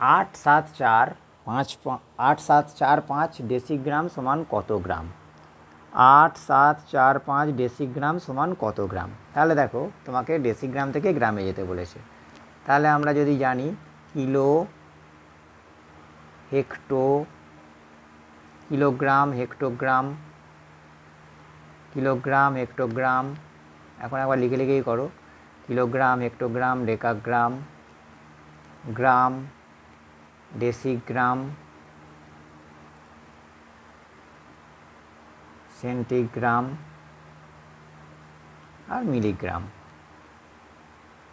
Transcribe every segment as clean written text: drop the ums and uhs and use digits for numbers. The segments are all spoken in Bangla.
8745 ডেসিগ্রাম সমান কত গ্রাম? 8745 ডেসিগ্রাম সমান কত গ্রাম? তাহলে দেখো তোমাকে ডেসিগ্রাম থেকে গ্রামে যেতে বলেছে। তাহলে আমরা যদি জানি kilo, hecto, kilogram, hectogram, kilogram, hectogram, এখন একবার লিখে লিখেই করো। কিলোগ্রাম, হেক্টোগ্রাম, ডেকাগ্রাম, গ্রাম, ডেসিগ্রাম, সেন্টিগ্রাম আর মিলিগ্রাম।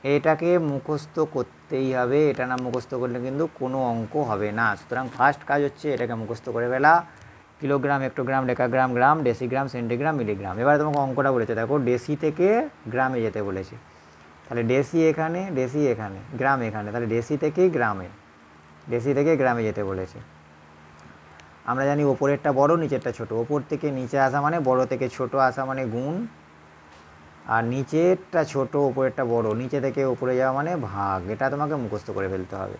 এটাকে মুখস্থ করতেই হবে, এটা না মুখস্থ করলে কিন্তু কোনো অঙ্ক হবে না। সুতরাং ফার্স্ট কাজ হচ্ছে এটাকে মুখস্থ করে ফেলা। কিলোগ্রাম, হেক্টোগ্রাম, ডেকাগ্রাম, গ্রাম, ডেসিগ্রাম, সেন্টিগ্রাম, মিলিগ্রাম। এবারে তোমাকে অঙ্কটা বলেছে, দেখো ডেসি থেকে গ্রামে যেতে বলেছে। তাহলে ডেসি এখানে, ডেসি এখানে, গ্রাম এখানে, তাহলে ডেসি থেকেই গ্রামে, ডেসি থেকে গ্রামে যেতে বলেছে। আমরা জানি ওপরেরটা বড়, নিচেরটা ছোট। ওপর থেকে নিচে আসা মানে বড় থেকে ছোট আসা মানে গুণ, আর নিচেরটা ছোট ওপরেরটা বড়, নিচে থেকে ওপরে যাওয়া মানে ভাগ। এটা তোমাকে মুখস্থ করে ফেলতে হবে।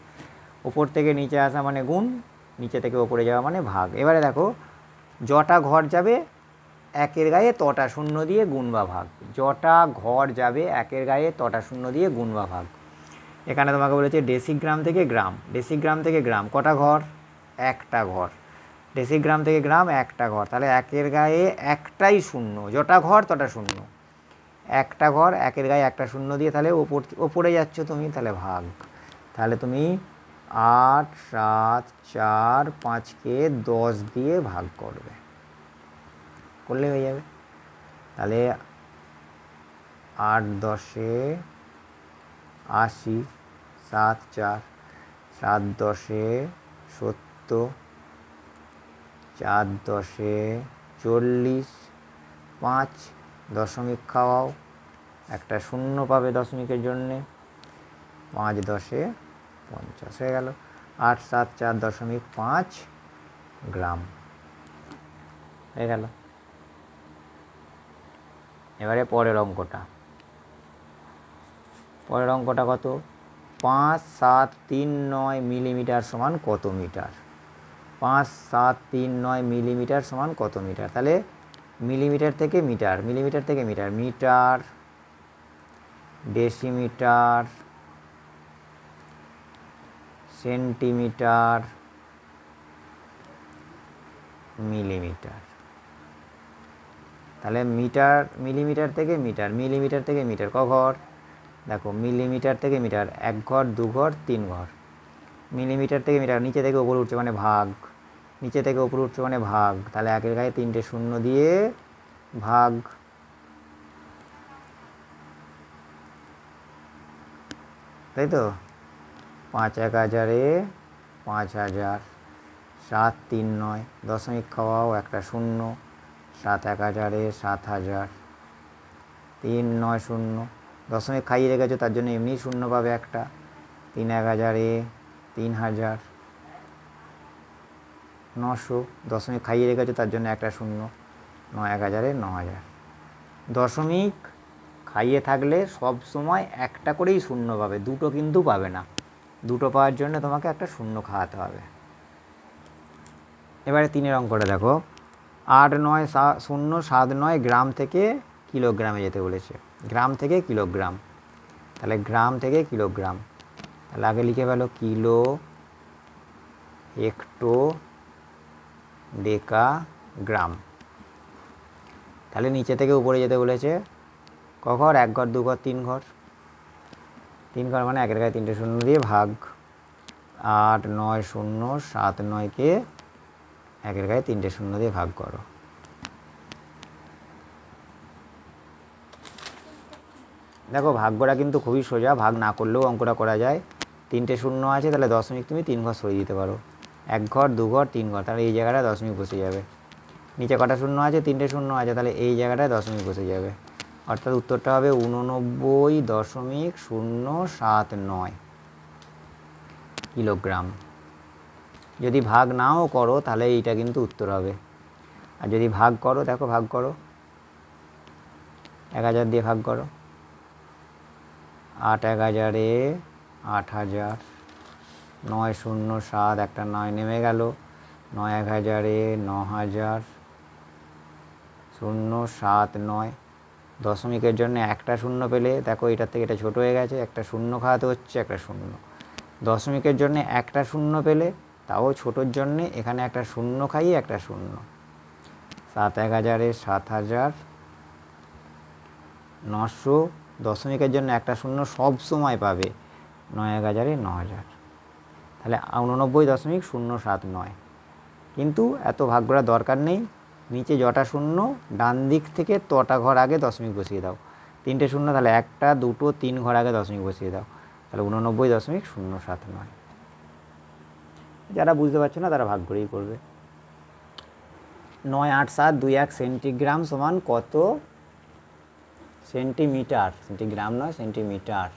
ওপর থেকে নিচে আসা মানে গুণ, নিচে থেকে ওপরে যাওয়া মানে ভাগ। এবারে দেখো যটা ঘর যাবে একের গায়ে তটা শূন্য দিয়ে গুণ বা ভাগ। যটা ঘর যাবে একের গায়ে তটা শূন্য দিয়ে গুণ বা ভাগ। এখানে তোমাকে বলেছে ডেসিগ্রাম থেকে গ্রাম, ডেসিগ্রাম থেকে গ্রাম কটা ঘর? একটা ঘর। ডেসিগ্রাম থেকে গ্রাম একটা ঘর, তাহলে একের গায়ে একটাই শূন্য, যটা ঘর তটা শূন্য। একটা ঘর একের গায়ে একটা শূন্য দিয়ে, তাহলে ওপরে যাচ্ছ তুমি, তাহলে ভাগ। তাহলে তুমি 8, 7, 4, 5কে 10 দিয়ে ভাগ করবে, করলে হয়ে যাবে। তাহলে 8 10-এ 80, 7 4, 7 10-এ 70, 4 10-এ 40, 5 দশমিক খাওয়াও, একটা শূন্য পাবে দশমিকের জন্যে, 5 10-এ 50 হয়ে গেল। 874.5 গ্রাম হয়ে গেল। এবারে পরের অঙ্কটা, পরের অঙ্কটা কত? 5739 মিলিমিটার সমান কত মিটার? 5739 মিলিমিটার সমান কত মিটার? তাহলে মিলিমিটার থেকে মিটার, মিলিমিটার থেকে metre, metre, decimetre, centimetre, millimetre. তাহলে মিটার, মিলিমিটার থেকে মিটার, মিলিমিটার থেকে মিটার ক ঘর? দেখো মিলিমিটার থেকে মিটার 1 ঘর, 2 ঘর, 3 ঘর। মিলিমিটার থেকে মিটার, নিচে থেকে উপরে উঠছে মানে ভাগ, নিচে থেকে উপরে উঠছে মানে ভাগ। তাহলে একের গায়ে 3টে শূন্য দিয়ে ভাগ। তাই তো? 5 1000-এ 5000, 7 3 9 দশমিক খাওয়াও একটা শূন্য, 7 1000-এ 7000, 3 9 0 দশমিক খাইয়ে রেখেছো তার জন্য এমনি শূন্য পাবে একটা, 3 1000-এ 3000, 900 দশমিক খাইয়ে রেখেছো তার জন্য একটা শূন্য, 9 1000-এ 9000। দশমিক খাইয়ে থাকলে সব সময় একটা করেই শূন্য পাবে, দুটো কিন্তু পাবে না। দুটো পাওয়ার জন্য তোমাকে একটা শূন্য খাওয়াতে হবে। এবারে 3-এর অঙ্কটা দেখো, 8 9 0 7 9 গ্রাম থেকে কিলোগ্রামে যেতে বলেছে। গ্রাম থেকে কিলোগ্রাম, তাহলে গ্রাম থেকে কিলোগ্রাম। তাহলে আগে লিখে ফেলো কিলো, হেক্টো, ডেকা, গ্রাম। তাহলে নিচে থেকে উপরে যেতে বলেছে ক ঘর? 1 ঘর, 2 ঘর, 3 ঘর। 3 ঘর মানে একের গায়ে 3টে শূন্য দিয়ে ভাগ। 8 9 0 7 9-কে একের গায়ে 3টে শূন্য দিয়ে ভাগ করো। দেখো ভাগ্যটা কিন্তু খুবই সোজা, ভাগ না করলেও অঙ্কটা করা যায়। 3টে শূন্য আছে, তাহলে দশমিক তুমি 3 ঘর সরিয়ে দিতে পারো। 1 ঘর, 2 ঘর, 3 ঘর, তাহলে এই জায়গাটায় দশমিক বসে যাবে। নিচে কটা শূন্য আছে? 3টে শূন্য আছে, তাহলে এই জায়গাটায় দশমিক বসে যাবে। অর্থাৎ উত্তরটা হবে 89.079 কিলোগ্রাম। যদি ভাগ নাও করো তাহলে এইটা কিন্তু উত্তর হবে। আর যদি ভাগ করো, দেখো ভাগ করো, 1000 দিয়ে ভাগ করো। 8 1000-এ 8000, 9 0 7 একটা 9 নেমে গেল, 9 1 হাজারে 9000, 0 7 9। দশমিকের জন্য একটা শূন্য পেলে দেখো এটার থেকে এটা ছোট হয়ে গেছে, একটা শূন্য খাওয়াতে হচ্ছে, একটা শূন্য। দশমিকের জন্য একটা শূন্য পেলে তাও ছোটোর জন্যে এখানে একটা শূন্য খাইয়ে একটা শূন্য। 7 1 হাজারে 7000, 900। দশমিকের জন্য একটা শূন্য সব সময় পাবে, 9 1 হাজারে 9000। তাহলে 89.079। কিন্তু এত ভাগ করার দরকার নেই, নিচে যটা শূন্য ডান দিক থেকে তটা ঘর আগে দশমিক বসিয়ে দাও। 3টে শূন্য, তাহলে 1 2 3 ঘর আগে দশমিক বসিয়ে দাও, তাহলে 89.079। যারা বুঝতে পারছো না তারা ভাগ করেই করবে। 9 8 7 2 1 সেন্টিগ্রাম সমান কত সেন্টিমিটার? সেন্টিগ্রাম নয়, সেন্টিমিটার।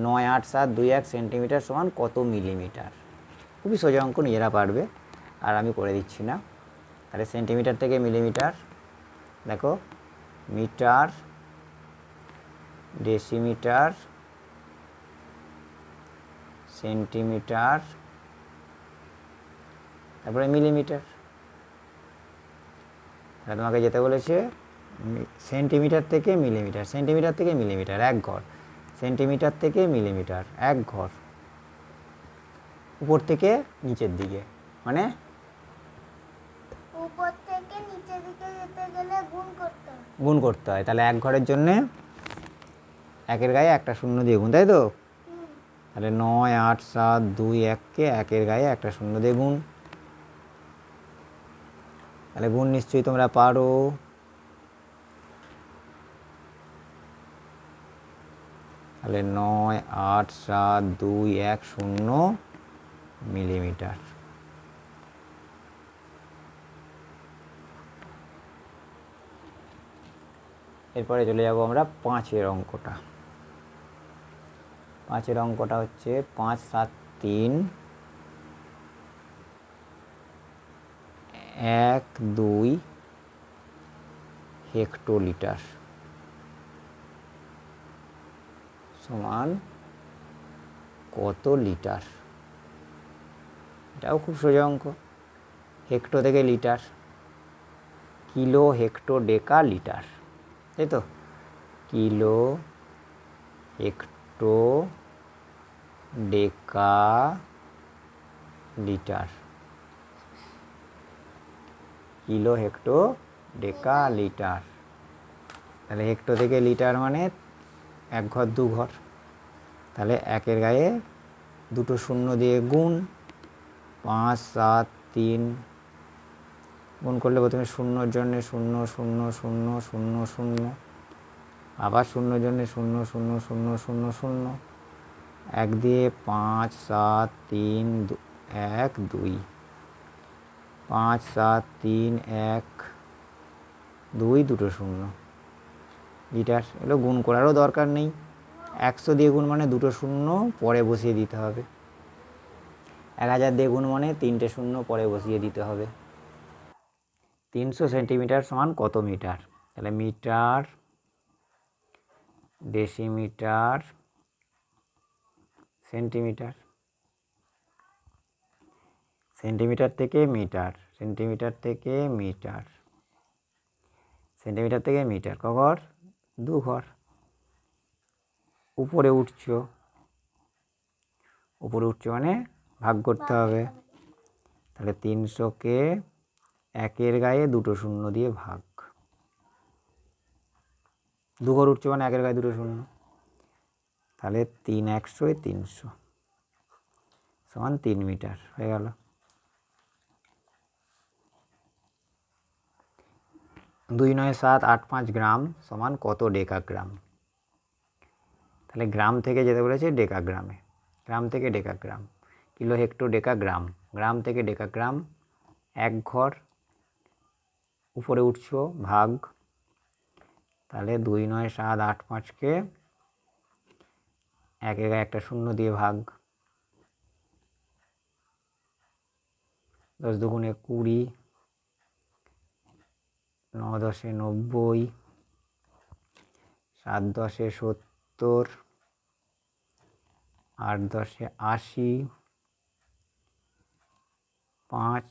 9 8 7 2 1 সেন্টিমিটার সমান কত মিলিমিটার? খুবই সোজা অঙ্ক, নিজেরা পারবে, আর আমি করে দিচ্ছি না। তাহলে সেন্টিমিটার থেকে মিলিমিটার, দেখো মিটার, ডেসিমিটার, সেন্টিমিটার, তারপরে মিলিমিটার। তাহলে তোমাকে যেতে বলেছে সেন্টিমিটার থেকে মিলিমিটার, সেন্টিমিটার থেকে মিলিমিটার 1 ঘর, সেন্টিমিটার থেকে মিলিমিটার 1 ঘর, উপর থেকে নিচের দিকে, মানে উপর থেকে নিচের দিকে যেতে গেলে গুণ করতে হয়। তাহলে 1 ঘরের জন্যে 1-এর গায়ে একটা শূন্য দিয়ে গুণ, তাই তো? তাহলে 9 8 7 2 1-কে 1-এর গায়ে একটা শূন্য দিয়ে গুণ। তাহলে গুণ নিশ্চয়ই তোমরা পারো। তাহলে 9 8 7 2 1 0 মিলিমিটার। এরপরে চলে যাব আমরা 5-এর অঙ্কটা। 5-এর অঙ্কটা হচ্ছে 5 7 3 1 2 হেক্টোলিটার সমান কত লিটার? এটাও খুব সোজা অঙ্ক। হেক্টো থেকে লিটার, কিলো হেক্টো ডেকা লিটার, তাই তো? কিলো হেক্টো ডেকা লিটার, কিলো হেক্টো ডেকা লিটার। তাহলে হেক্টো থেকে লিটার মানে 1 ঘর 2 ঘর, তাহলে 1-এর গায়ে দুটো শূন্য দিয়ে গুণ। 5 7 3 গুণ করলে প্রথমে শূন্যর জন্যে 0 0 0 0 0, আবার শূন্যর জন্যে 0 0 0 0 0, 1 দিয়ে 5 7 3 1 2, 5 7 3 1 2 দুটো শূন্য লিটার। এগুলো গুণ করারও দরকার নেই, 100 দিয়ে গুণ মানে দুটো শূন্য পরে বসিয়ে দিতে হবে, 1000 দিয়ে গুণ মানে 3টে শূন্য পরে বসিয়ে দিতে হবে। 300 সেন্টিমিটার সমান কত মিটার? তাহলে মিটার, ডেসিমিটার, সেন্টিমিটার। সেন্টিমিটার থেকে মিটার, সেন্টিমিটার থেকে মিটার, সেন্টিমিটার থেকে মিটার, ক ঘর? 2 ঘর। উপরে উঠছো, উপরে উঠছো মানে ভাগ করতে হবে। তাহলে 300-কে 1-এর গায়ে দুটো শূন্য দিয়ে ভাগ। 2 ঘর উঠছো মানে 1-এর গায়ে দুটো শূন্য, তাহলে 3 100 300 সমান 3 মিটার হয়ে গেল। 2 9 7 8 5 গ্রাম সমান কত ডেকাগ্রাম? তাহলে গ্রাম থেকে যেতে বলেছে ডেকাগ্রামে, গ্রাম থেকে ডেকাগ্রাম, কিলো হেক্টো ডেকাগ্রাম, গ্রাম থেকে ডেকাগ্রাম 1 ঘর, উপরে উঠছো ভাগ। তাহলে 2 9 7 8 5-কে 1-এর গায়ে একটা শূন্য দিয়ে ভাগ। 10 দুগুণে 20, 9 10 90, 7 10 70, 8 10 80, 5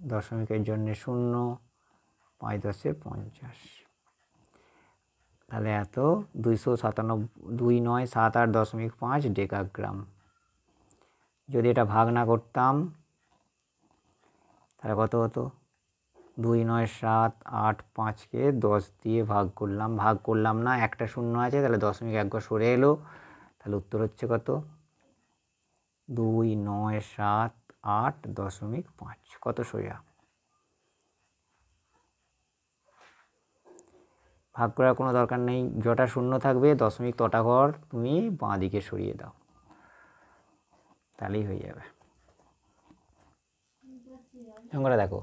দশমিকের জন্য 0, 5 10 50, তাহলে এত 297.2978.5 ডেকাগ্রাম। যদি এটা ভাগ না করতাম তাহলে কত হতো? 29785কে 10 দিয়ে ভাগ করলাম না, একটা শূন্য আছে, তাহলে দশমিক এক ঘর সরে এলো, তাহলে উত্তর হচ্ছে কত? 2978.5। কত সোজা? ভাগ করার কোনো দরকার নেই, যটা শূন্য থাকবে দশমিক তটা ঘর তুমি বাঁ দিকে সরিয়ে দাও, তাহলেই হয়ে যাবে। অঙ্কটা দেখো,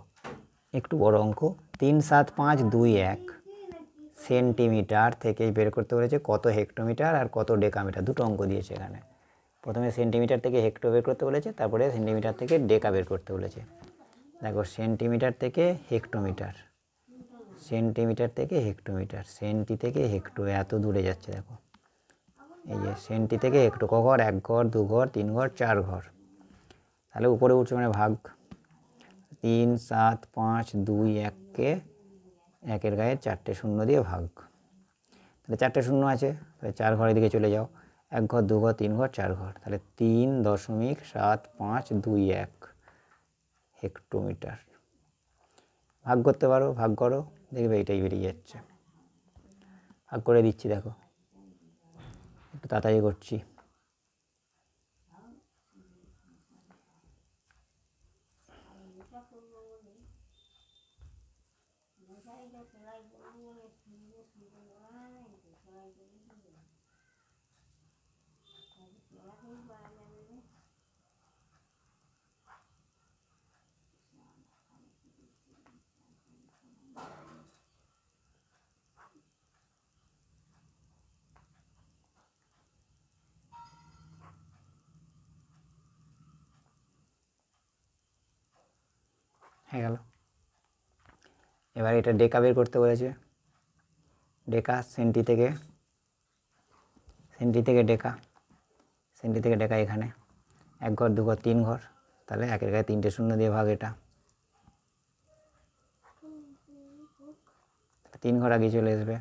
একটু বড় অঙ্ক। 37521 সেন্টিমিটার থেকে বের করতে বলেছে কত হেক্টোমিটার আর কত ডেকামিটার, দুটো অঙ্ক দিয়েছে এখানে। প্রথমে সেন্টিমিটার থেকে হেক্টো বের করতে বলেছে, তারপরে সেন্টিমিটার থেকে ডেকা বের করতে বলেছে। দেখো সেন্টিমিটার থেকে হেক্টোমিটার, সেন্টিমিটার থেকে হেক্টোমিটার, সেন্টি থেকে হেক্টো, এত দূরে যাচ্ছে দেখো। এই যে সেন্টি থেকে হেক্টো, ক ঘর? 1 ঘর, 2 ঘর, 3 ঘর, 4 ঘর। তাহলে উপরে উঠছে মানে ভাগ। 3 7 5 2 1কে 1-এর গায়ে 4টে শূন্য দিয়ে ভাগ, তাহলে 4টে শূন্য আছে, তাহলে 4 ঘরের দিকে চলে যাও। 1 ঘর, 2 ঘর, 3 ঘর, 4 ঘর, তাহলে 3.7521 হেক্টোমিটার। ভাগ করতে পারো, ভাগ করো, দেখবে এটাই বেরিয়ে যাচ্ছে। ভাগ করে দিচ্ছি, দেখো একটু তাড়াতাড়ি করছি। হয়ে গেল। এবার এটা ডেকা বের করতে বলেছে। ডেকা সেন্টি থেকে ডেকা, সেন্টি থেকে ডেকা এখানে 1 ঘর, 2 ঘর, 3 ঘর, তাহলে 1-এর গায়ে 3টে শূন্য দিয়ে ভাগ। এটা 3 ঘর আগে চলে আসবে,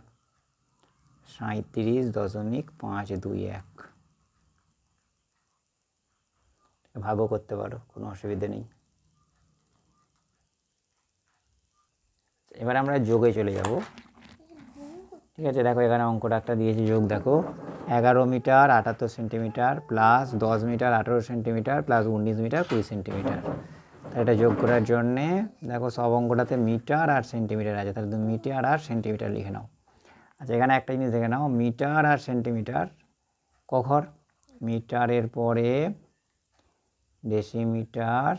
37.521। ভাগও করতে পারো, কোনো অসুবিধে নেই। এবার আমরা যোগে চলে যাব। ঠিক আছে, দেখো এখানে অঙ্কটা একটা দিয়েছে যোগ। দেখো 11 metre 78 centimetre plus 10 metre 18 centimetre plus 19 metre 20 centimetre. এটা যোগ করার জন্যে দেখো সব অঙ্কটাতে মিটার আর সেন্টিমিটার আছে, তাহলে তুমি মিটার আর সেন্টিমিটার লিখে নাও। আচ্ছা, এখানে একটা জিনিস দেখে নাও, মিটার আর সেন্টিমিটার ক ঘর? মিটারের পরে ডেসিমিটার,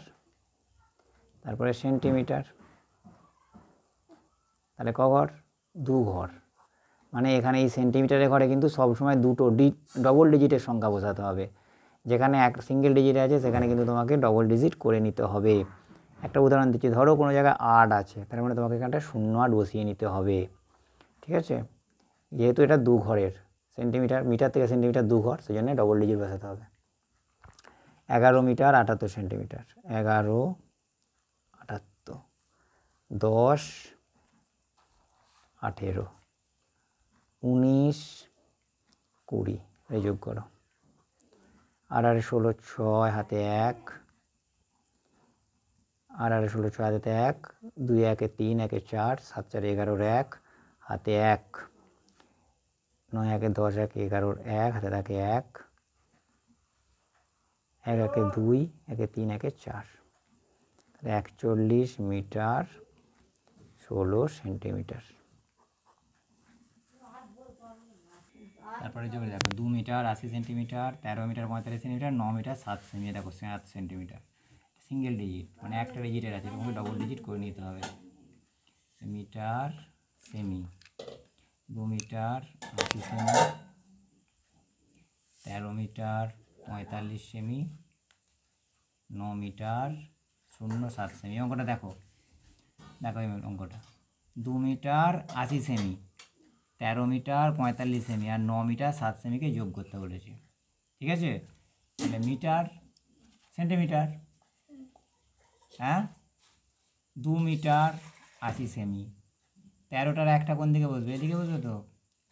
তারপরে সেন্টিমিটার, তাহলে ক ঘর? 2 ঘর। মানে এখানে এই সেন্টিমিটারের ঘরে কিন্তু সবসময় দুটো ডবল ডিজিটের সংখ্যা বসাতে হবে। যেখানে এক সিঙ্গেল ডিজিট আছে সেখানে কিন্তু তোমাকে ডবল ডিজিট করে নিতে হবে। একটা উদাহরণ দিচ্ছি, ধরো কোনো জায়গায় 8 আছে, তার মানে তোমাকে এখানটা 0 বসিয়ে নিতে হবে। ঠিক আছে, যেহেতু এটা 2 ঘরের, সেন্টিমিটার, মিটার থেকে সেন্টিমিটার 2 ঘর, সেই জন্য ডবল ডিজিট বসাতে হবে। 11 মিটার 78 সেন্টিমিটার, 11 78, 10 18, 19 20, এই যোগ করো। 8 আর 16 6 হাতে 1, 8 আর 16 6 হাতে 1, 2 1 3 1 4, 7 4 11 1 হাতে 1, 9 1 10 1 11 1 হাতে থাকে 1, 1 1 2 1 3 1 4, তাহলে 41 মিটার 16 সেন্টিমিটার। তারপরে যোগ দেখো 2 metre 80 centimetre, 13 metre 45 centimetre, 9 metre 7 সেমি, দেখো 7 সেন্টিমিটার। সিঙ্গেল ডিজিট, মানে একটা ডিজিটের আছে, তোমাকে ডবল ডিজিট করে নিতে হবে। মিটার সেমি, 2 মিটার 80 সেমি, 13 মিটার 45 সেমি, 9 মিটার 07 সেমি। অঙ্কটা দেখো, দেখো এই অঙ্কটা 2 মিটার 80 সেমি, 13 মিটার 45 সেমি আর 9 মিটার 7 সেমিকে যোগ করতে বলেছে। ঠিক আছে, তাহলে মিটার সেন্টিমিটার, হ্যাঁ 2 মিটার 80 সেমি। 13টার একটা কোন দিকে বসবে? এদিকে বসবে তো,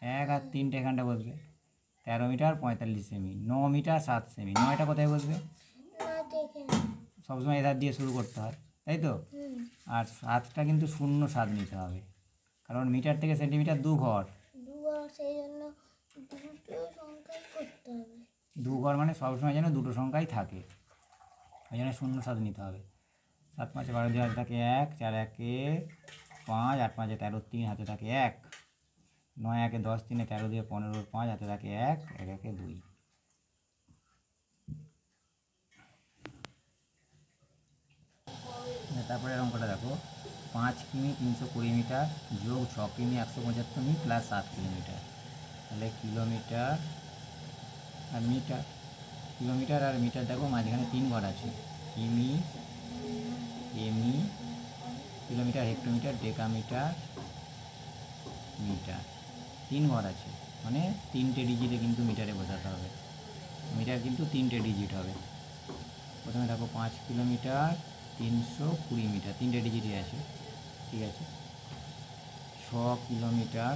1 আর 3টে এখানটা বসবে। 13 মিটার 45 সেমি। 9 মিটার 7 সেমি। 9টা কোথায় বসবে? সবসময় এধার দিয়ে শুরু করতে হয়, তাই তো? আর 7টা কিন্তু 0 7 নিতে হবে, কারণ মিটার থেকে সেন্টিমিটার 2 ঘর। সেই জন্য দুটো সংখ্যাই করতে হবে। 2 ঘর মানে সবসময় যেন দুটো সংখ্যাই থাকে, ওই জন্য 0 7 নিতে হবে। 7 5 12 দিয়ে হাতে থাকে 1, 4 1 5, 8 5 13, 3 হাতে থাকে 1, 9 1 10, 3 13 দিয়ে 15, 5 হাতে থাকে 1, 1 1 2। তারপরে অঙ্কটা দেখো, 5 কিমি 320 মিটার যোগ 6 কিমি 175 মি প্লাস 7 কিলোমিটার। তাহলে কিলোমিটার আর মিটার, কিলোমিটার আর মিটার দেখো মাঝখানে 3 ঘর আছে, কিমি এমি, কিলোমিটার হেক্টোমিটার ডেকামিটার মিটার, 3 ঘর আছে, মানে 3টে ডিজিটে কিন্তু মিটারে বোঝাতে হবে। মিটার কিন্তু 3টে ডিজিট হবে। প্রথমে দেখো 5 কিলোমিটার 320 মিটার, 3টে ডিজিটই আছে, ঠিক আছে। 6 কিলোমিটার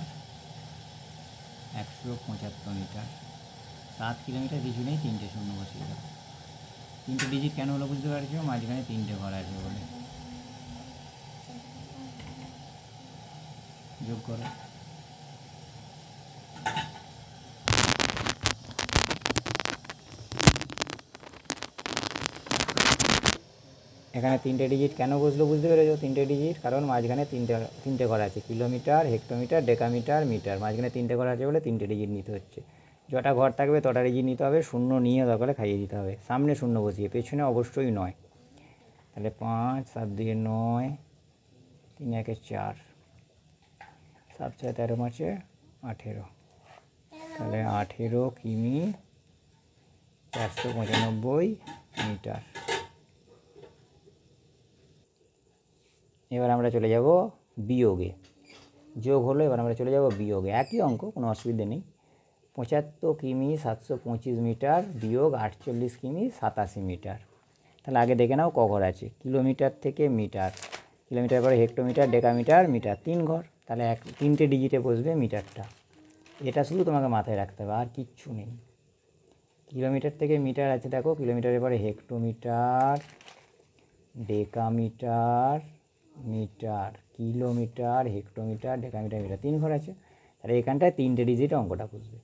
175 মিটার, 7 কিলোমিটার কিছু নেই, 3টে শূন্য বসিয়ে দাও। 3টে ডিজিট কেন হলো বুঝতে পারছো? মাঝখানে 3টে ঘর আছে বলে। যোগ করো। এখানে 3টে ডিজিট কেন বসলো বুঝতে পেরেছো? 3টে ডিজিট কারণ মাঝখানে 3টে ঘর আছে, কিলোমিটার হেক্টোমিটার ডেকামিটার মিটার, মাঝখানে 3টে ঘর আছে বলে 3টে ডিজিট নিতে হচ্ছে। যটা ঘর থাকবে তটা ডিজিট নিতে হবে, শূন্য নিয়ে দরকারে খাইয়ে দিতে হবে। সামনে শূন্য বসিয়ে, পেছনে অবশ্যই নয়। তাহলে 5 7 2 9, 3 1 4, 7 6 13 5 18, তাহলে 18 কিমি 495 মিটার। এবার আমরা চলে যাব বিয়োগে। যোগ হলো, এবার আমরা চলে যাব বিয়োগে। একই অঙ্ক, কোনো অসুবিধে নেই। 75 কিমি 725 মিটার বিয়োগ 48 কিমি 87 মিটার। তাহলে আগে দেখে নাও ক ঘর আছে। কিলোমিটার থেকে মিটার, কিলোমিটার পরে হেক্টোমিটার ডেকামিটার মিটার, 3 ঘর। তাহলে 3টে ডিজিটে বসবে মিটারটা, এটা শুধু তোমাকে মাথায় রাখতে হবে, আর কিচ্ছু নেই। কিলোমিটার থেকে মিটার আছে দেখো, কিলোমিটারের পরে hectometre decametre metre, kilometre hectometre decametre metre, 3 ঘর আছে। তাহলে এখানটায় 3টে ডিজিটে অঙ্কটা বুঝবে।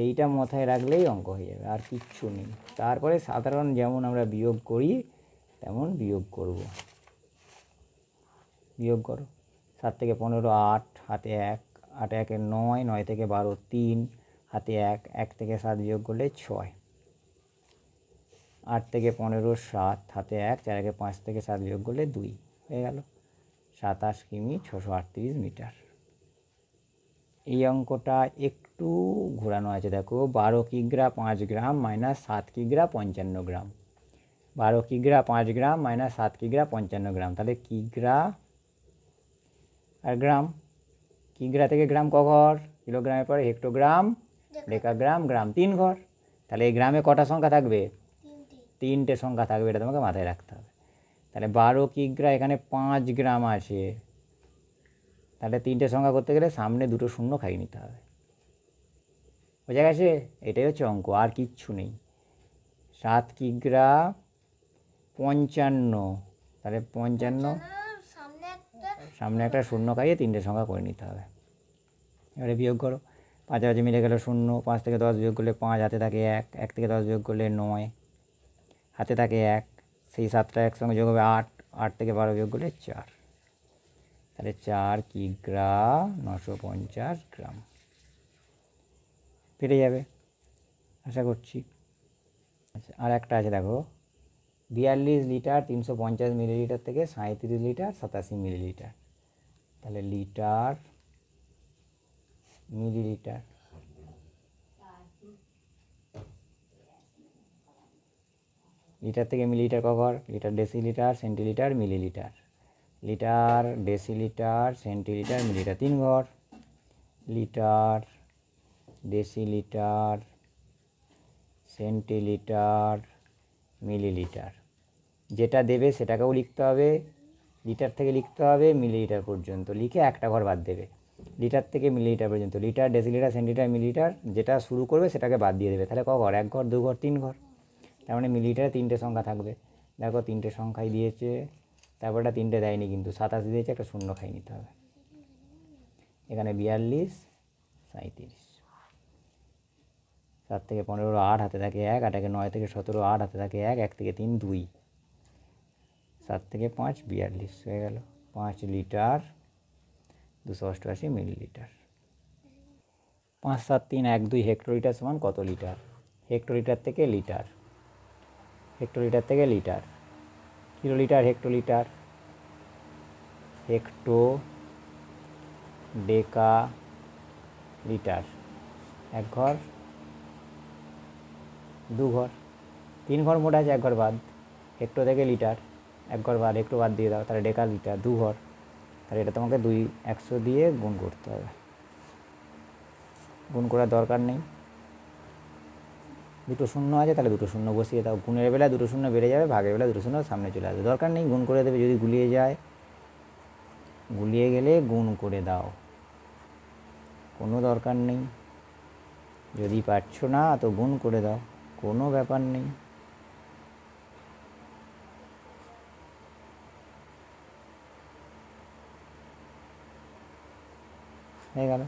এইটা মাথায় রাখলেই অঙ্ক হয়ে যাবে, আর কিচ্ছু নেই। তারপরে সাধারণ যেমন আমরা বিয়োগ করি তেমন বিয়োগ করব। বিয়োগ করো। 7 থেকে 15 8, হাতে 1, 8 1 9, 9 থেকে 12 3, হাতে 1, 1 থেকে 7 বিয়োগ করলে 6, 8 থেকে 15 7, হাতে 1, 4 1 5 থেকে 7 বিয়োগ করলে 2, হয়ে গেল 27 কিমি 638 মিটার। এই অঙ্কটা একটু ঘোরানো আছে দেখো, 12 কিগ্রা 5 গ্রাম মাইনাস 7 কিগ্রা 55 গ্রাম। 12 কিগ্রা 5 গ্রাম মাইনাস 7 কিগ্রা 55 গ্রাম, তাহলে কিগ্রা আর গ্রাম। কিগ্রা থেকে গ্রাম ক ঘর? কিলোগ্রামের পরে হেক্টোগ্রাম ডেকাগ্রাম গ্রাম, 3 ঘর। তাহলে এই গ্রামে কটা সংখ্যা থাকবে? 3টে সংখ্যা থাকবে, এটা তোমাকে মাথায় রাখতে হবে। তাহলে 12 কিগ্রা, এখানে 5 গ্রাম আছে, তাহলে 3টে সংখ্যা করতে গেলে সামনে দুটো শূন্য খাইয়ে নিতে হবে। বোঝা গেছে? এটাই হচ্ছে অঙ্ক, আর কিচ্ছু নেই। 7 কিগ্রা 55, তাহলে 55, সামনে একটা শূন্য খাইয়ে 3টে সংখ্যা করে নিতে হবে। এবারে বিয়োগ করো। 5 5 মিলে গেল 0, 5 থেকে 10 বিয়োগ করলে 5, হাতে থাকে 1, 1 থেকে 10 বিয়োগ করলে 9, হাতে থাকে 1, সেই 7টা একসঙ্গে যোগ হবে 8, 8 থেকে 12 বিয়োগ করলে 4, তাহলে 4 কিগ্রা 950 গ্রাম পেরে যাবে আশা করছি। আচ্ছা, আর একটা আছে দেখো, 42 লিটার 350 মিলিলিটার থেকে 37 লিটার 87 মিলিলিটার। তাহলে লিটার মিলিলিটার, লিটার থেকে মিলিলিটার ক ঘর? Litre decilitre centilitre millilitre, litre decilitre centilitre millilitre, 3 ঘর। Litre decilitre centilitre millilitre. যেটা দেবে সেটাকেও লিখতে হবে, লিটার থেকে লিখতে হবে মিলিলিটার পর্যন্ত, লিখে একটা ঘর বাদ দেবে। লিটার থেকে মিলিলিটার পর্যন্ত, লিটার, ডেসিলিটার, সেন্টিলিটার, মিলিলিটার, যেটা শুরু করবে সেটাকে বাদ দিয়ে দেবে। তাহলে ক ঘর? এক ঘর, দু ঘর, তিন ঘর। তার মানে মিলিলিটারে তিনটে সংখ্যা থাকবে। দেখো তিনটে সংখ্যাই দিয়েছে, তারপরটা তিনটে দেয়নি কিন্তু 27 দিয়েছে, একটা শূন্য খাই নিতে হবে। এখানে 42, 37। 7 থেকে 15, 8 হাতে থাকে 1, 8 থেকে 9 থেকে 17, 8 হাতে থাকে 1, 1 থেকে 3, 2, 7 থেকে 5, 42 হয়ে গেল। 5 লিটার 288 মিলিলিটার। 5, 7, 3, 1, 2 হেক্টোলিটার সমান কত লিটার? হেক্টোলিটার থেকে লিটার, হেক্টোলিটার থেকে লিটার, কিলোলিটার, হেক্টোলিটার, হেক্টো, ডেকা, লিটার। এক ঘর, দু ঘর, তিন ঘর মোট আছে, এক ঘর বাদ। হেক্টো থেকে লিটার, এক ঘর বাদ, হেক্টো বাদ দিয়ে দাও, তাহলে ডেকা লিটার, দু ঘর। তাহলে এটা তোমাকে 100 দিয়ে গুণ করতে হবে। গুণ করার দরকার নেই, দুটো শূন্য আছে, তাহলে দুটো শূন্য বসিয়ে দাও। গুণের বেলায় দুটো শূন্য বেড়ে যাবে, ভাগের বেলায় দুটো শূন্য সামনে চলে আসবে। দরকার নেই, গুণ করে দেবে। যদি গুলিয়ে যায়, গুলিয়ে গেলে গুণ করে দাও, কোনো দরকার নেই। যদি পারছো না তো গুণ করে দাও, কোনো ব্যাপার নেই। হয়ে গেল।